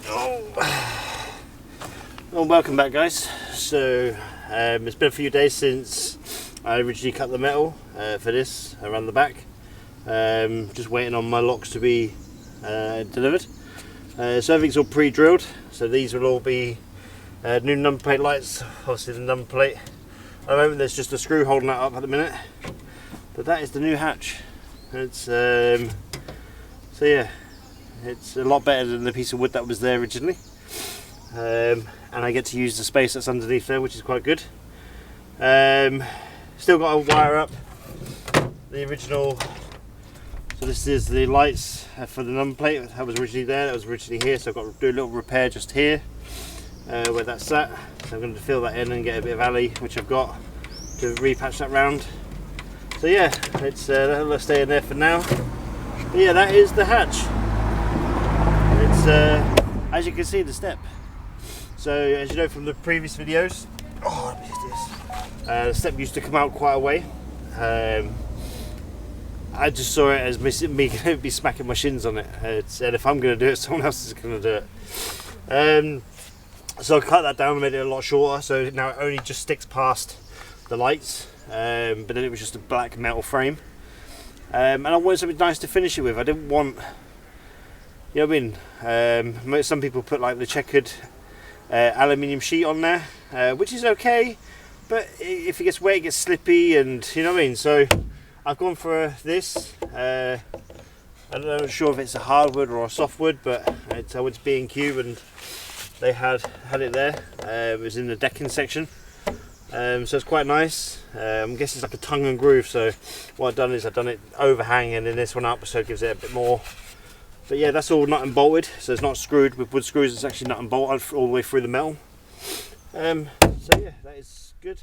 Well, welcome back, guys. So it's been a few days since I originally cut the metal for this around the back. Just waiting on my locks to be delivered. So everything's all pre-drilled, so these will all be new number plate lights. Obviously the number plate at the moment there's just a screw holding that up at the minute, but that is the new hatch. It's so yeah, it's a lot better than the piece of wood that was there originally, and I get to use the space that's underneath there, which is quite good. Still got to wire up the original. So this is the lights for the number plate that was originally there, that was originally here, so I've got to do a little repair just here where that's sat. So I'm going to fill that in and get a bit of alley, which I've got, to repatch that round. So yeah, let's stay in there for now. But yeah, that is the hatch. It's as you can see, the step. So as you know from the previous videos, the step used to come out quite a way. I just saw it as me going to be smacking my shins on it. And if I'm going to do it, someone else is going to do it. So I cut that down and made it a lot shorter, so now it only just sticks past the lights. But then it was just a black metal frame. And I wanted something nice to finish it with. I didn't want, you know what I mean? Some people put like the checkered aluminium sheet on there, which is okay, but if it gets wet, it gets slippy, and you know what I mean? So I've gone for this. I'm not sure if it's a hardwood or a softwood, but I went to B&Q and they had it there. It was in the decking section, so it's quite nice. I'm guessing it's like a tongue and groove. So what I've done is I've done it overhang and then this one up, so it gives it a bit more. But yeah, that's all nut and bolted, so it's not screwed with wood screws. It's actually nut and bolted all the way through the metal. So yeah, that is good.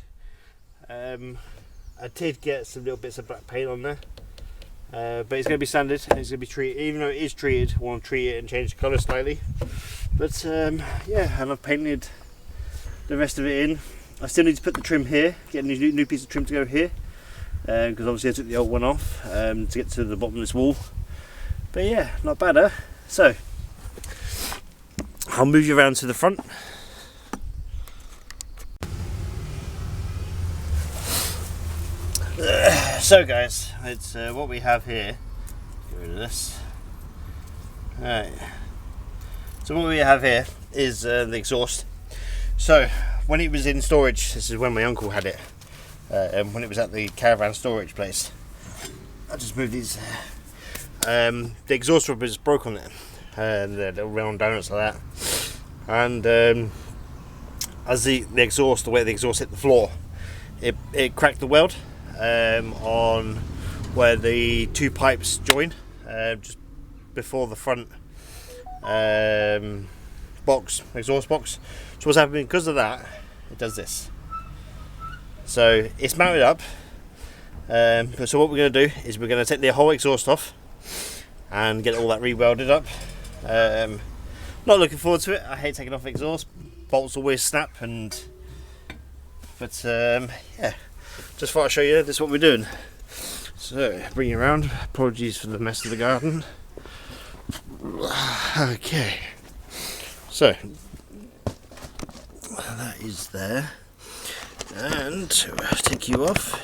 I did get some little bits of black paint on there, but it's going to be sanded and it's going to be treated. Even though it is treated, I want to treat it and change the colour slightly. But yeah, and I've painted the rest of it in. I still need to put the trim here, get a new piece of trim to go here, because obviously I took the old one off to get to the bottom of this wall. But yeah, not bad, huh? So I'll move you around to the front. So guys, it's what we have here. Get rid of this. Alright. So what we have here is the exhaust. So when it was in storage, this is when my uncle had it, when it was at the caravan storage place. I'll just move these. The exhaust rubber is broke on it, and the little round donuts like that. And as the exhaust, the way the exhaust hit the floor, it cracked the weld on where the two pipes join, just before the front exhaust box. So what's happening because of that, it does this. So it's mounted up. So what we're going to do is we're going to take the whole exhaust off and get all that re-welded up. Not looking forward to it. I hate taking off exhaust. Bolts always snap, but yeah, just thought I'd show you this is what we're doing. So bring you around. Apologies for the mess of the garden. Okay, so that is there, and take you off.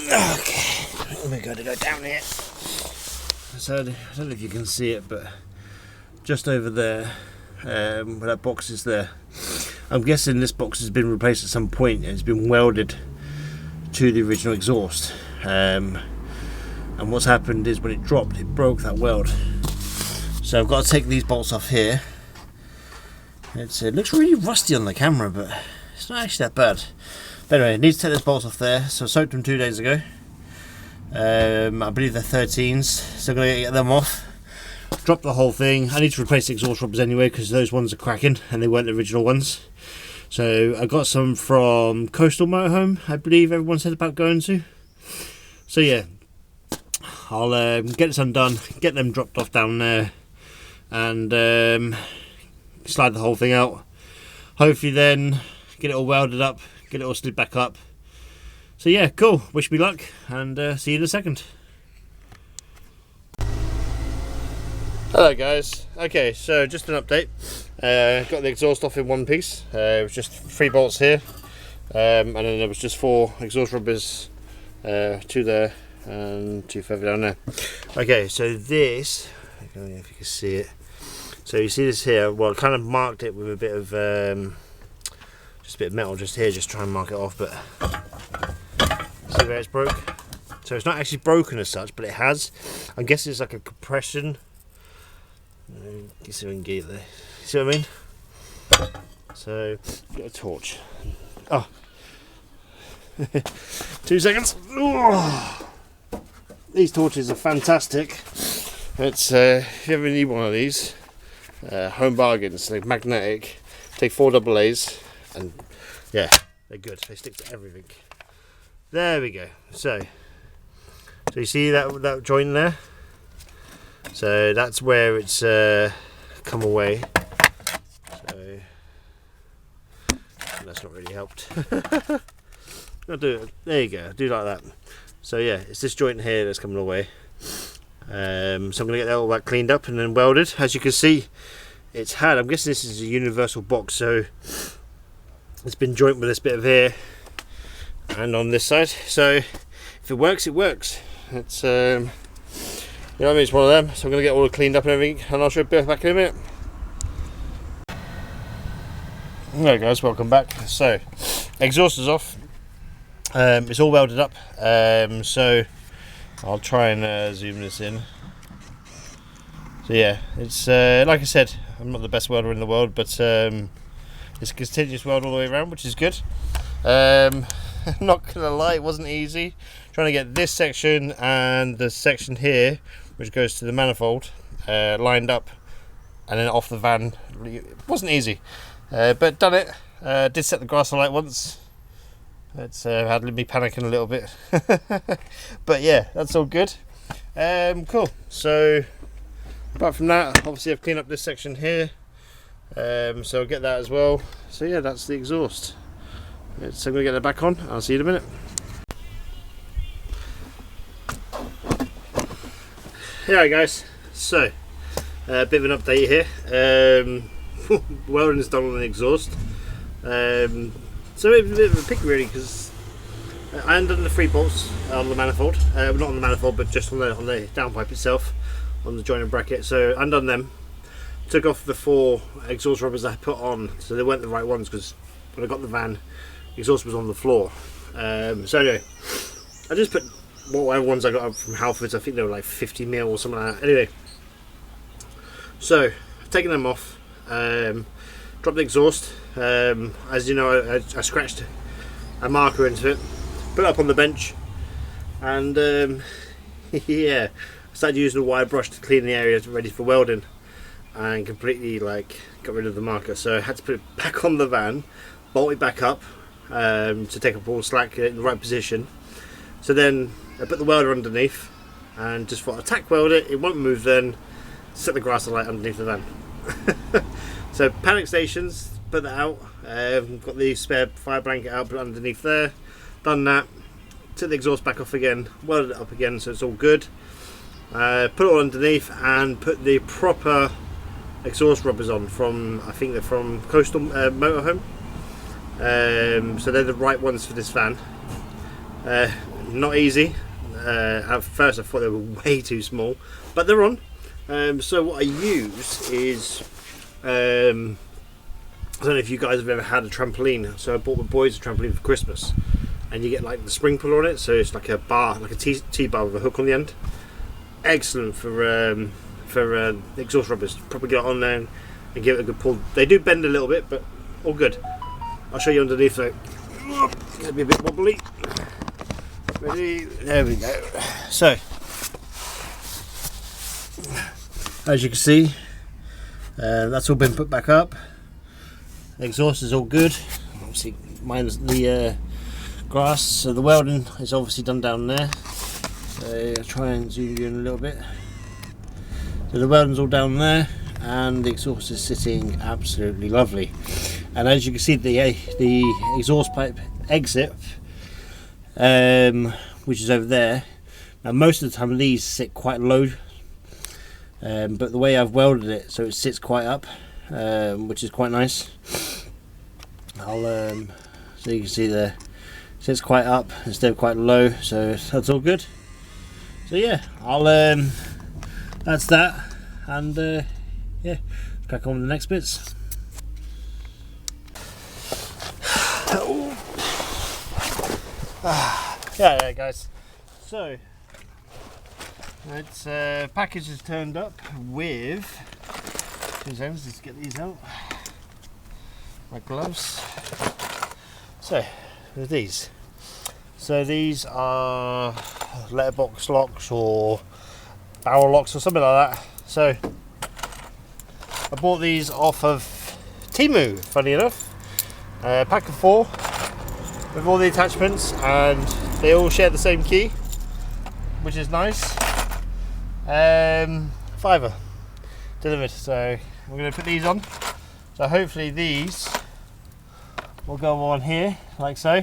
Okay, we're going to go down here. So I don't know if you can see it, but just over there, where that box is there, I'm guessing this box has been replaced at some point and it's been welded to the original exhaust. And what's happened is when it dropped, it broke that weld. So I've got to take these bolts off here. It looks really rusty on the camera, but it's not actually that bad. But anyway, I need to take those bolts off there. So I soaked them 2 days ago. I believe they're 13s, so I'm going to get them off. Drop the whole thing. I need to replace the exhaust rubbers anyway because those ones are cracking and they weren't the original ones. So I got some from Coastal Motorhome, I believe everyone said about going to. So yeah, I'll get this undone, get them dropped off down there, and slide the whole thing out. Hopefully then get it all welded up, get it all slid back up. So yeah, cool, wish me luck, and see you in a second. Hello guys. Okay, so just an update. Got the exhaust off in one piece. It was just 3 bolts here, and then there was just 4 exhaust rubbers, 2 there and 2 further down there. Okay, so this, I don't know if you can see it. So you see this here. Well, I kind of marked it with a bit of just a bit of metal just here, just try and mark it off. But see where it's broke. So it's not actually broken as such, but it has. I'm guessing it's like a compression. You see if we can get it there. You see what I mean? So, get a torch. Oh, 2 seconds. Oh. These torches are fantastic. It's if you ever need one of these, home bargains. They're magnetic. Take 4 AA's, and yeah, they're good. They stick to everything. There we go. So you see that joint there? So that's where it's come away. So that's not really helped. I'll do it. There you go. Do like that. So yeah, it's this joint here that's coming away. So I'm gonna get all that cleaned up and then welded. As you can see, it's had. I'm guessing this is a universal box, so it's been joined with this bit of here and on this side. So if it works, it works. It's you know what I mean, it's one of them. So I'm going to get all cleaned up and everything, and I'll show you back in a minute. Hello guys, welcome back. So, exhaust is off. It's all welded up. So I'll try and zoom this in. So yeah, it's like I said, I'm not the best welder in the world, but it's a continuous weld all the way around, which is good. Not gonna lie, it wasn't easy trying to get this section and the section here, which goes to the manifold, lined up and then off the van. It wasn't easy, but done it. Did set the grass alight once. It's had me panicking a little bit. But yeah, that's all good. Cool. So apart from that, obviously I've cleaned up this section here, so I'll get that as well. So yeah, that's the exhaust. So I'm going to get that back on. I'll see you in a minute. Alright guys, so a bit of an update here. Welding is done on the exhaust. So it was a bit of a pick really, because I undone the 3 bolts on the manifold, not on the manifold but just on the downpipe itself, on the joint and bracket. So undone them, took off the 4 exhaust rubbers I put on, so they weren't the right ones, because when I got the van, the exhaust was on the floor. So anyway, I just put whatever ones I got from Halfords. I think they were like 50mm or something like that. Anyway, so I've taken them off, dropped the exhaust. As you know, I scratched a marker into it, put it up on the bench, and yeah, I started using a wire brush to clean the area ready for welding, and completely like got rid of the marker. So I had to put it back on the van, bolt it back up to take up all the slack in the right position. So then I put the welder underneath and just thought I'd tack weld it, it won't move then, set the grass light underneath the van. So panic stations, put that out, got the spare fire blanket out, put it underneath there, done that, took the exhaust back off again, welded it up again so it's all good, put it all underneath and put the proper exhaust rubbers on from, I think they're from Coastal Motorhome. So they're the right ones for this van. Not easy. At first I thought they were way too small, but they're on. So what I use is, I don't know if you guys have ever had a trampoline. So I bought the boys a trampoline for Christmas, and you get like the spring puller on it, so it's like a bar, like a T-bar with a hook on the end. Excellent for exhaust rubbers. Probably get it on there and give it a good pull. They do bend a little bit, but all good. I'll show you underneath, so it's going to be a bit wobbly. Ready? There we go. So, as you can see, that's all been put back up. The exhaust is all good. Obviously, minus the grass, so the welding is obviously done down there. So I'll try and zoom you in a little bit. So the welding's all down there, and the exhaust is sitting absolutely lovely. And as you can see, the exhaust pipe exit, which is over there. Now most of the time these sit quite low, but the way I've welded it, so it sits quite up, which is quite nice. I'll so you can see there, it sits quite up instead of quite low, so that's all good. So yeah, I'll that's that, and yeah, crack on with the next bits. Yeah, guys. So it's package is turned up with. Let's get these out. My gloves. So with these. So these are letterbox locks or barrel locks or something like that. So I bought these off of Temu, funny enough. Pack of 4 with all the attachments, and they all share the same key, which is nice. £5 delivered. So we're going to put these on. So hopefully these will go on here like so,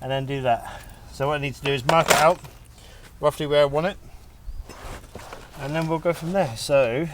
and then do that. So what I need to do is mark it out roughly where I want it, and then we'll go from there. So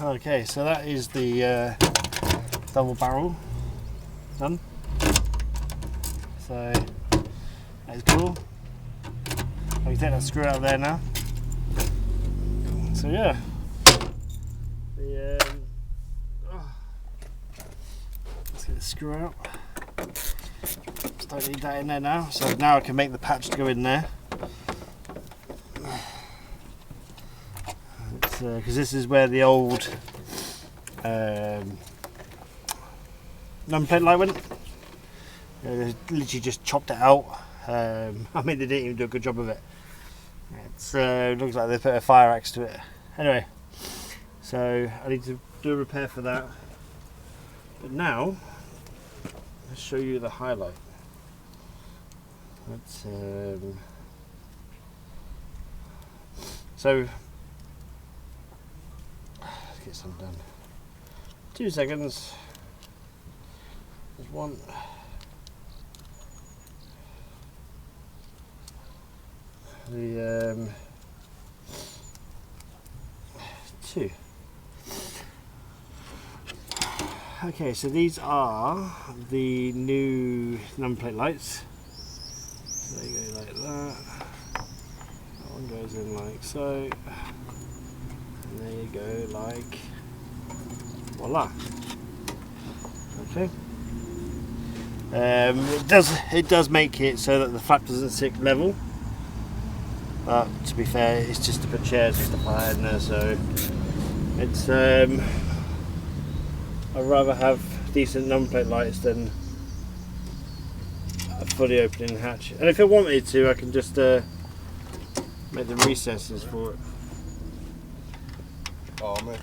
Okay, so that is the double barrel done. So that is cool. I can take that screw out of there now. So yeah, let's get the screw out. Just don't need that in there now. So now I can make the patch to go in there. Because this is where the old number plate light went. They literally just chopped it out. I mean, they didn't even do a good job of it. It looks like they put a fire axe to it. Anyway, so I need to do a repair for that. But now, let's show you the highlight. Let's get some done. 2 seconds. There's one. The 2. Okay, so these are the new number plate lights. They go like that. That one goes in like so. And there you go, like voila. Okay. It does make it so that the flap doesn't sit level. But to be fair, it's just to put chairs and stuff like that in there, so it's I'd rather have decent number plate lights than a fully opening hatch. And if I wanted to, I can just make the recesses for it. Oh, man.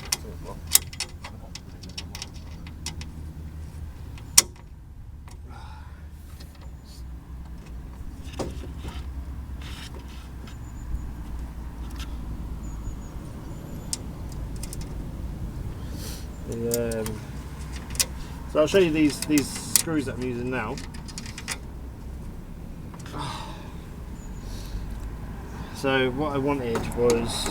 So I'll show you these screws that I'm using now. So what I wanted was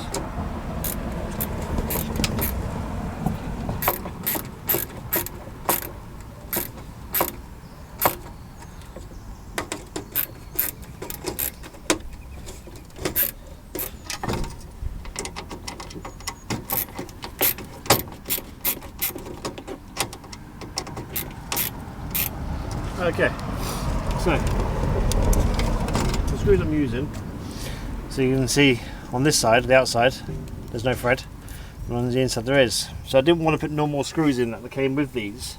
okay, so the screws I'm using, so you can see on this side, the outside, there's no thread, and on the inside there is. So I didn't want to put normal screws in that came with these,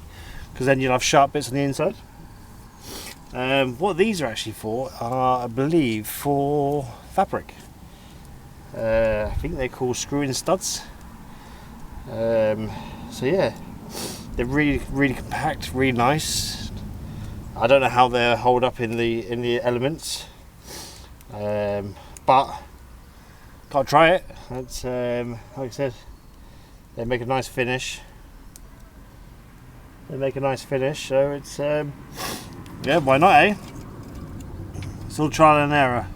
because then you'll have sharp bits on the inside. What these are actually for are, I believe, for fabric. I think they're called screw-in studs. So yeah, they're really compact, really nice. I don't know how they hold up in the elements, but can't try it. It's like I said, they make a nice finish. So it's yeah, why not, eh? It's all trial and error.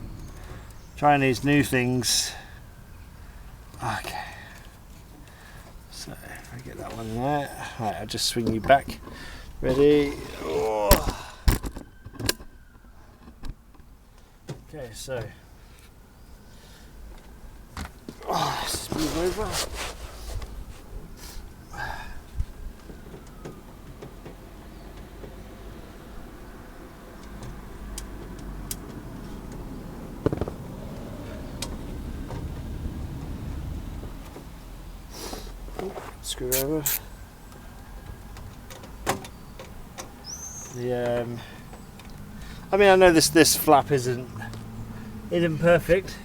Trying these new things. Okay. So if I get that one there, right, I'll just swing you back. Ready? Oh. Okay, so let's move over. Screw over. I mean, I know this flap isn't perfect,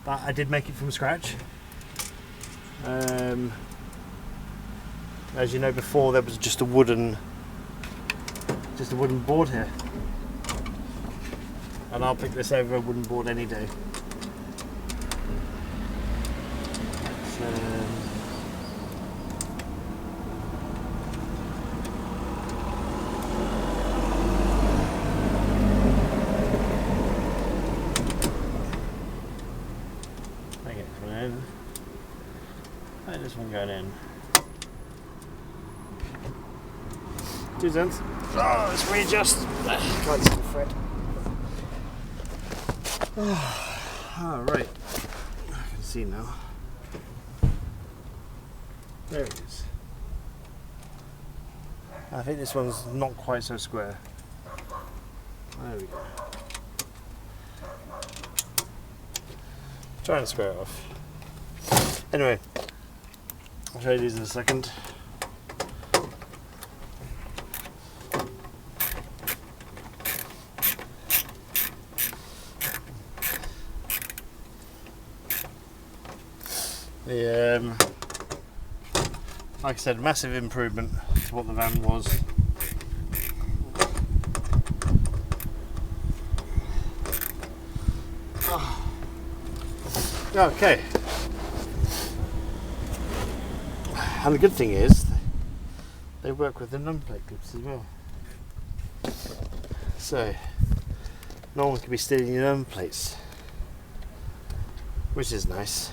but I did make it from scratch. As you know, before there was just a wooden board here, and I'll pick this over a wooden board any day. This one going in. 2 cents. Oh, let's readjust. Can't see the thread. Oh, right. I can see now. There it is. I think this one's not quite so square. There we go. Trying to square it off. Anyway, I'll show you these in a second. Like I said, massive improvement to what the van was. Okay. And the good thing is, they work with the numplate clips as well. So, no one can be stealing your numplates, which is nice.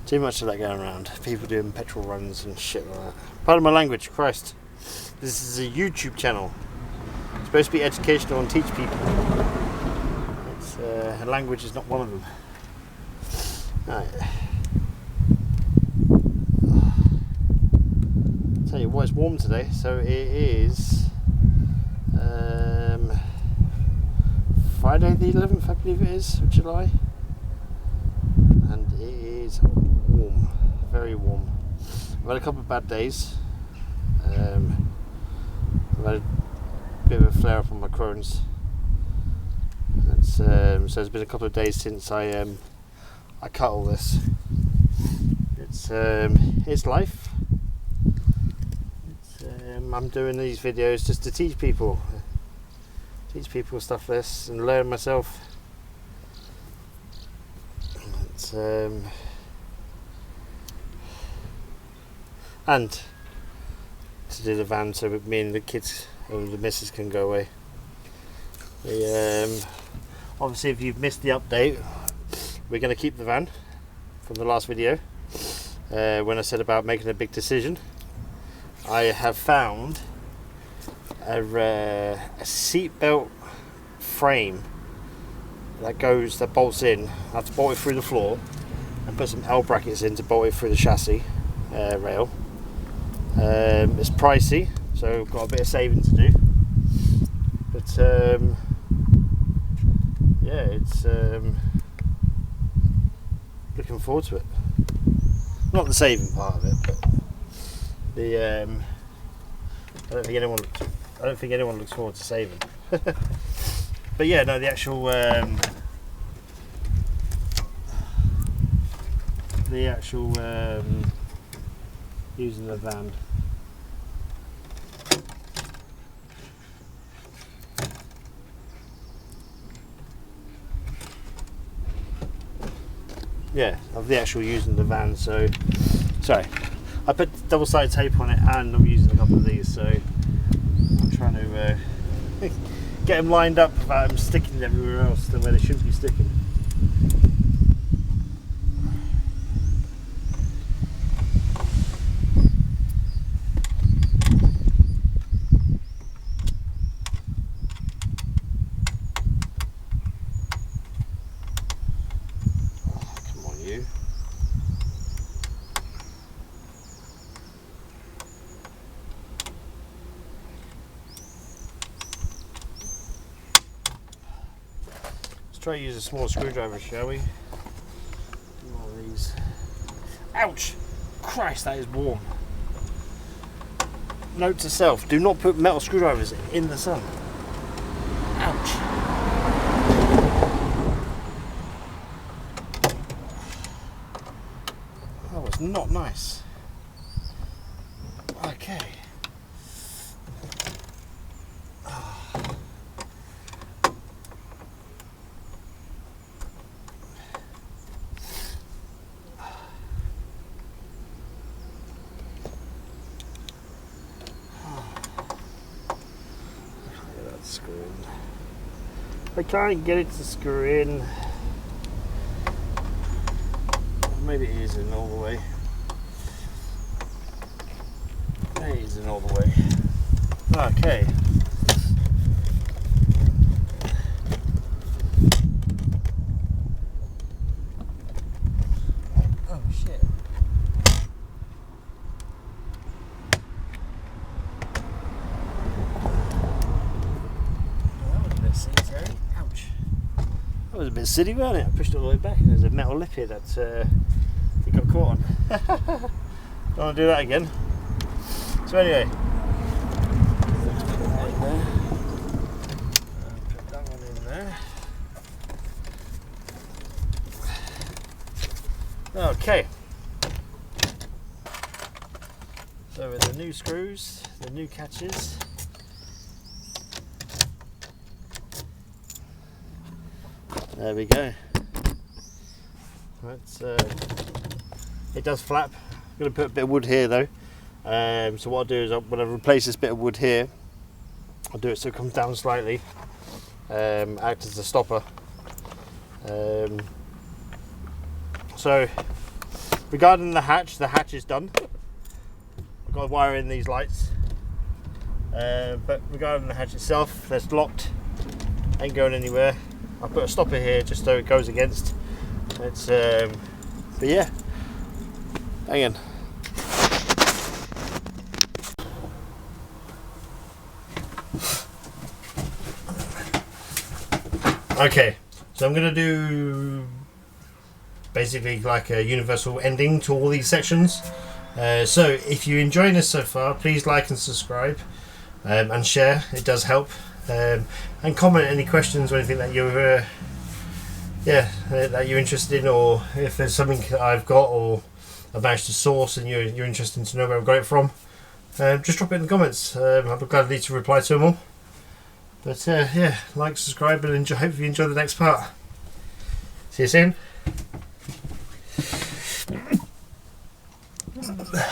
Too much of that going around. People doing petrol runs and shit like that. Pardon my language, Christ. This is a YouTube channel. It's supposed to be educational and teach people. It's, language is not one of them. Right. Tell you what, it's warm today. So it is Friday the 11th, I believe it is, of July. And it is warm, very warm. I've had a couple of bad days. I've had a bit of a flare up on my Crohn's. So it's been a couple of days since I cut all this. It's life. I'm doing these videos just to teach people stuff like this and learn myself. And to do the van so that me and the kids and the missus can go away. Obviously, if you've missed the update, we're going to keep the van from the last video when I said about making a big decision. I have found a seat belt frame that bolts in. I have to bolt it through the floor and put some L brackets in to bolt it through the chassis rail. It's pricey, so I've got a bit of saving to do, but yeah, it's looking forward to it. Not the saving part of it, but the I don't think anyone looks forward to saving. But yeah, no, the actual using the van. Yeah, of the actual using the van. So, sorry, I put double-sided tape on it, and I'm using a couple of these. So I'm trying to get them lined up without them sticking everywhere else than where they should be sticking. Come on, you. Try to use a small screwdriver, shall we? More of these. Ouch! Christ, that is warm. Note to self: do not put metal screwdrivers in the sun. Ouch! That was not nice. Okay. Screw in. I can't get it to screw in. Maybe it isn't all the way. in all the way. Okay. Oh shit. Oh, that was a bit silly, Terry. Ouch. That was a bit silly, wasn't it? I pushed it all the way back and there's a metal lip here that it got caught on. Don't want to do that again. So anyway, put that one in there. Okay. So with the new screws, the new catches, there we go. It does flap. I'm going to put a bit of wood here though. So what I'll do is when I replace this bit of wood here, I'll do it so it comes down slightly, act as a stopper. So regarding the hatch is done. I've got to wire in these lights. But regarding the hatch itself, that's locked, ain't going anywhere. I'll put a stopper here just so it goes against. It's but yeah, hang on. Okay, so I'm going to do basically like a universal ending to all these sections. So if you're enjoying this so far, please like and subscribe and share, it does help. And comment any questions or anything that you're that you're interested in, or if there's something that I've got or I've managed to source and you're interested to know where I've got it from, just drop it in the comments. I'll be gladly to reply to them all. But yeah, like, subscribe, and hopefully you enjoy the next part. See you soon.